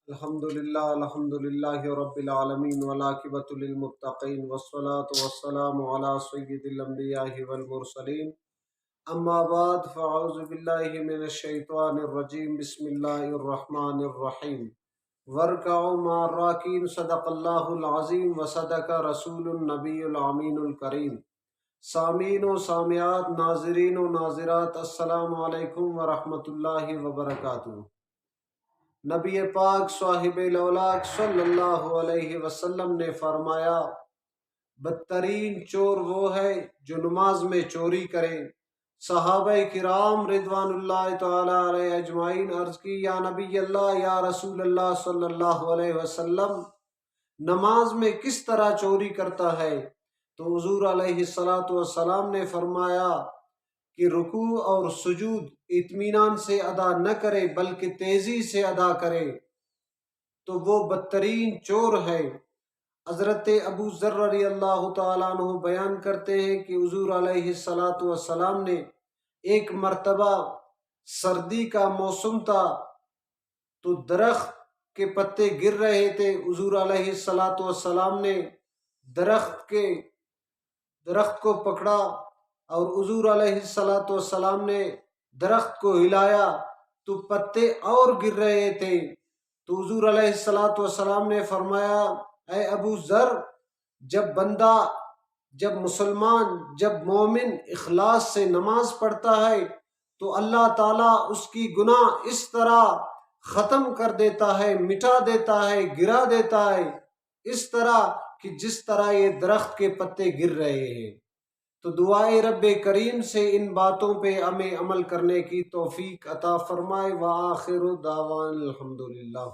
الحمد للہ رب العالمین والعاقبۃ للمتقین والصلاة والسلام علی سید الانبیاء والمرسلین اما بعد فاعوذ باللہ من الشیطان الرجیم بسم اللہ الرحمن الرحیم ورکعوا مع الراکعین صدق اللہ العظیم وصدق رسول النبی الامین الکریم۔ سامعین و سامعات، ناظرین و ناظرات، السلام علیکم ورحمۃ اللہ وبرکاتہ۔ نبی پاک صاحب الاولاق صلی اللہ علیہ وسلم نے فرمایا، بدترین چور وہ ہے جو نماز میں چوری کرے۔ صحابہ کرام رضوان اللہ تعالی علیہ اجمعین عرض کی، یا نبی اللہ، یا رسول اللہ صلی اللہ علیہ وسلم، نماز میں کس طرح چوری کرتا ہے؟ تو حضور علیہ السلام نے فرمایا کہ رکوع اور سجود اطمینان سے ادا نہ کرے بلکہ تیزی سے ادا کرے تو وہ بدترین چور ہے۔ حضرت ابو ذر رضی اللہ تعالیٰ عنہ بیان کرتے ہیں کہ حضور علیہ السلام نے ایک مرتبہ سردی کا موسم تھا تو درخت کے پتے گر رہے تھے۔ حضور علیہ السلام نے درخت کو پکڑا اور حضور علیہ السلام نے درخت کو ہلایا تو پتے اور گر رہے تھے۔ تو حضور علیہ السلام نے فرمایا، اے ابو ذر، جب مسلمان، جب مومن اخلاص سے نماز پڑھتا ہے تو اللہ تعالیٰ اس کی گناہ اس طرح ختم کر دیتا ہے، مٹا دیتا ہے، گرا دیتا ہے، اس طرح کہ جس طرح یہ درخت کے پتے گر رہے ہیں۔ تو دعائے رب کریم سے ان باتوں پہ ہمیں عمل کرنے کی توفیق عطا فرمائے۔ وآخر دعوان الحمدللہ۔